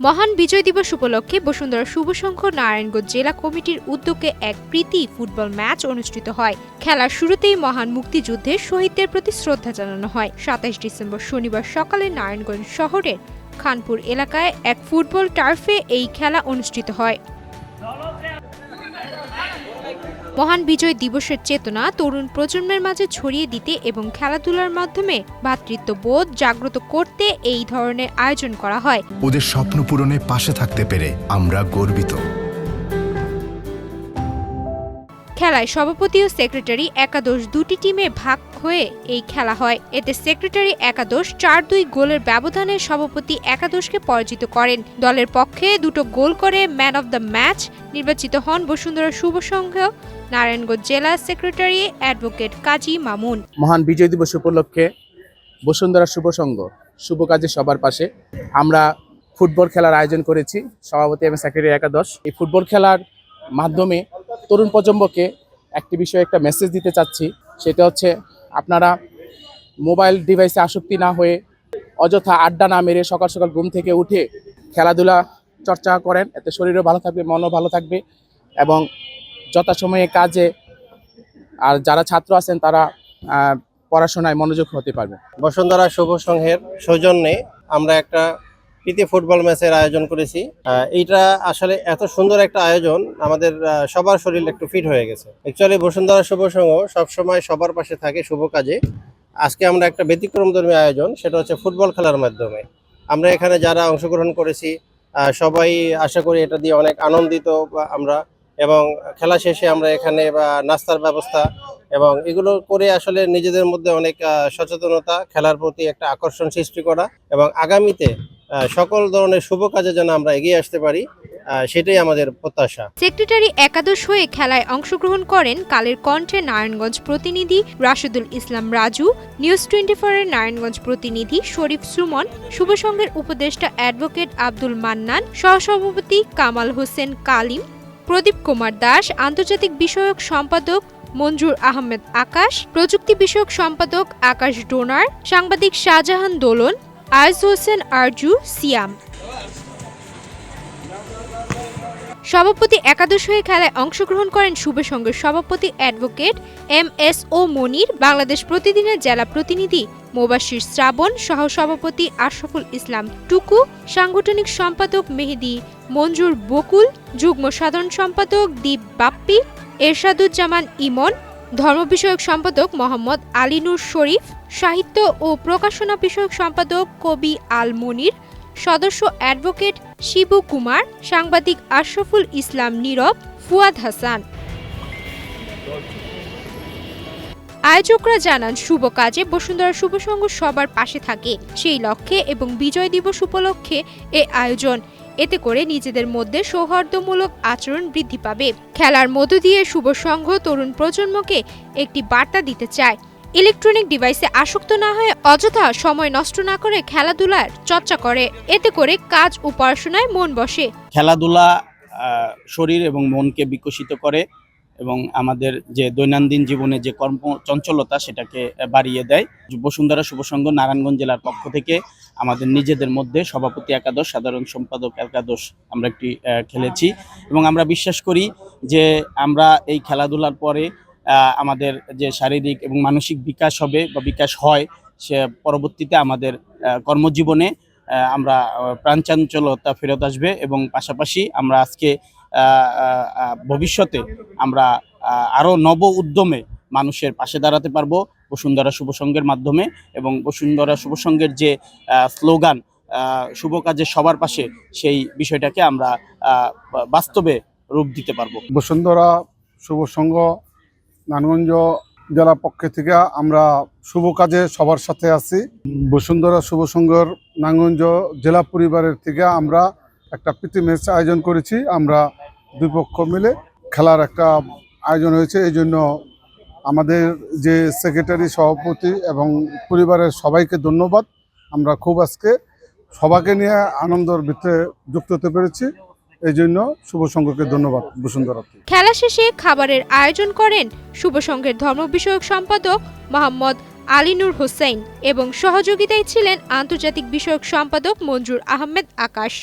মহান বিজয় দিবস উপলক্ষে বসুন্ধরা শুভ সংঘ নারায়ণগঞ্জ জেলা কমিটির উদ্যোগে এক প্রীতি ফুটবল ম্যাচ অনুষ্ঠিত হয়। খেলার শুরুতেই মহান মুক্তিযুদ্ধের শহীদদের প্রতি শ্রদ্ধা জানানো হয়। ২৭ ডিসেম্বর শনিবার সকালে নারায়ণগঞ্জ শহরের খানপুর এলাকায় এক ফুটবল টার্ফে এই খেলা অনুষ্ঠিত হয়। মহান বিজয় দিবসের চেতনা তরুণ প্রজন্মের মাঝে ছড়িয়ে দিতে এবং খেলাধুলার মাধ্যমে ভ্রাতৃত্ববোধ জাগ্রত করতে এই ধরনের আয়োজন করা হয়। ওদের স্বপ্ন পূরণে পাশে থাকতে পেরে আমরা গর্বিত। খেলায় সভাপতি ও সেক্রেটারি একাদশ দুটি টিমে ভাগ হয়ে এই খেলা হয়। এতে সেক্রেটারি একাদশ ৪-২ গোলের ব্যবধানে সভাপতি একাদশকে পরাজিত করেন। দলের পক্ষে দুটো গোল করে ম্যান অব দ্য ম্যাচ নির্বাচিত হন বসুন্ধরা শুভ সংঘ নারায়ণগঞ্জ জেলা সেক্রেটারি অ্যাডভোকেট কাজী মামুন। মহান বিজয় দিবস উপলক্ষে বসুন্ধরা শুভ সংঘ শুভ কাজে সবার পাশে আমরা ফুটবল খেলার আয়োজন করেছি। সভাপতি এবং সেক্রেটারি একাদশ এই ফুটবল খেলার মাধ্যমে তরুণ প্রজন্মকে একটি বিষয়ে একটা মেসেজ দিতে চাচ্ছি। সেটা হচ্ছে আপনারা মোবাইল ডিভাইসে আসক্তি না হয়ে অযথা আড্ডা না মেরে সকাল সকাল ঘুম থেকে উঠে খেলাধুলা চর্চা করেন। এতে শরীরও ভালো থাকবে, মনও ভালো থাকবে এবং যথাসময়ে কাজে আর যারা ছাত্র আছেন তারা পড়াশোনায় মনোযোগ হতে পারবে। বসুন্ধরা শুভ সংঘের সৌজন্যে আমরা একটা প্রীতি ফুটবল ম্যাচের আয়োজন করেছি। এইটা আসলে এত সুন্দর একটা আয়োজন, আমাদের সবার শরীর একটু ফিট হয়ে গেছে। অ্যাকচুয়ালি বসুন্ধরা শুভ সংঘ সবসময় সবার পাশে থাকে শুভ কাজে। আজকে আমরা একটা ব্যতিক্রমধর্মী আয়োজন, সেটা হচ্ছে ফুটবল খেলার মাধ্যমে। আমরা এখানে যারা অংশগ্রহণ করেছি সবাই আশা করি এটা দিয়ে অনেক আনন্দিত আমরা, এবং খেলা শেষে আমরা এখানে নাস্তার ব্যবস্থা এবং এগুলো করে আসলে নিজেদের মধ্যে অনেক সচেতনতা, খেলার প্রতি একটা আকর্ষণ সৃষ্টি করা এবং আগামীতে সকল ধরনের শুভ কাজে যেন আমরা এগিয়ে আসতে পারি, সেটাই আমাদের প্রত্যাশা। সেক্রেটারি একাদশ হয়ে খেলায় অংশগ্রহণ করেন কালের কণ্ঠে নারায়ণগঞ্জ প্রতিনিধি রাশেদুল ইসলাম রাজু, নিউজ 24 এর নারায়ণগঞ্জ প্রতিনিধি শরীফ সুমন, শুভ সংঘের উপদেষ্টা অ্যাডভোকেট আব্দুল মান্নান, সহসভাপতি কামাল হোসেন কালিম, প্রদীপ কুমার দাস, আন্তর্জাতিক বিষয়ক সম্পাদক মঞ্জুর আহমেদ আকাশ, প্রযুক্তি বিষয়ক সম্পাদক আকাশ ডোনার, সাংবাদিক শাহজাহান দোলন, আয়েজ হোসেন আরজু সিয়াম। সভাপতি একাদশ হয়ে খেলায় অংশগ্রহণ করেন শুভ সংঘের সভাপতি অ্যাডভোকেট MSO মনির, বাংলাদেশ প্রতিদিনের জেলা প্রতিনিধি মোবাশির শ্রাবণ, সহসভাপতি আশরাফুল ইসলাম টুকু, সাংগঠনিক সম্পাদক মেহেদি মঞ্জুর বকুল, যুগ্ম সাধারণ সম্পাদক দীপ বাপ্পি, এরশাদুজ্জামান ইমন, ধর্ম বিষয়ক সম্পাদক মোহাম্মদ আলীনুর শরীফ, সাহিত্য ও প্রকাশনা বিষয়ক সম্পাদক কবি আল মনির, সদস্য অ্যাডভোকেট শিবু কুমার, সাংবাদিক আশরাফুল ইসলাম নীরব, ফুয়াদ হাসান। আয়োজকরা জানান শুভ কাজে বসুন্ধরা শুভ সংঘ সবার পাশে থাকে সেই লক্ষ্যে এবং বিজয় দিবস উপলক্ষে এ আয়োজন। এতে করে নিজেদের মধ্যে সৌহার্দ্যমূলক আচরণ বৃদ্ধি পাবে। খেলার মধ্য দিয়ে শুভ সংঘ তরুণ প্রজন্মকে একটি বার্তা দিতে চায়, ইলেকট্রনিক ডিভাইসে আসক্ত না হয়ে অযথা সময় নষ্ট না করে খেলাধুলার চর্চা করে। এতে করে কাজ ও পড়াশোনায় মন বসে। খেলাধুলা শরীর এবং মনকে বিকশিত করে এবং আমাদের যে দৈনন্দিন জীবনে যে কর্মচঞ্চলতা সেটাকে বাড়িয়ে দেয়। বসুন্ধরা শুভ সংঘ নারায়ণগঞ্জ জেলার পক্ষ থেকে আমাদের নিজেদের মধ্যে সভাপতি একাদশ, সাধারণ সম্পাদক একাদশ আমরা একটি খেলেছি এবং আমরা বিশ্বাস করি যে আমরা এই খেলাধুলার পরে আমাদের যে শারীরিক এবং মানসিক বিকাশ হবে বা বিকাশ হয়, সে পরবর্তীতে আমাদের কর্মজীবনে আমরা প্রাণচাঞ্চলতা ফেরত আসবে এবং পাশাপাশি আমরা আজকে ভবিষ্যতে আমরা আরও নব উদ্যমে মানুষের পাশে দাঁড়াতে পারবো বসুন্ধরা শুভ সংঘের মাধ্যমে এবং বসুন্ধরা শুভ সংঘের যে স্লোগান শুভ কাজে সবার পাশে, সেই বিষয়টাকে আমরা বাস্তবে রূপ দিতে পারবো। বসুন্ধরা শুভ সংঘ নারায়ণগঞ্জ জেলা পক্ষে থেকে আমরা শুভ কাজে সবার সাথে আছি। বসুন্ধরা শুভ সংঘের নারায়ণগঞ্জ জেলা পরিবারের থেকে আমরা একটা প্রীতি ম্যাচ আয়োজন করেছি। আমরা দুই পক্ষ মিলে খেলার একটা আয়োজন হয়েছে। এই জন্য আমাদের যে সেক্রেটারি, সভাপতি এবং পরিবারের সবাইকে ধন্যবাদ। আমরা খুব আজকে সবাইকে নিয়ে আনন্দের ভিতরে যুক্ত হতে পেরেছি, এই জন্য শুভ সংঘকে ধন্যবাদ। বসুন্ধরা খেলা শেষে খাবারের আয়োজন করেন শুভ সংঘের ধর্ম বিষয়ক সম্পাদক মোহাম্মদ আলীনুর হোসেন এবং সহযোগিতায় ছিলেন আন্তর্জাতিক বিষয়ক সম্পাদক মঞ্জুর আহমেদ আকাশ।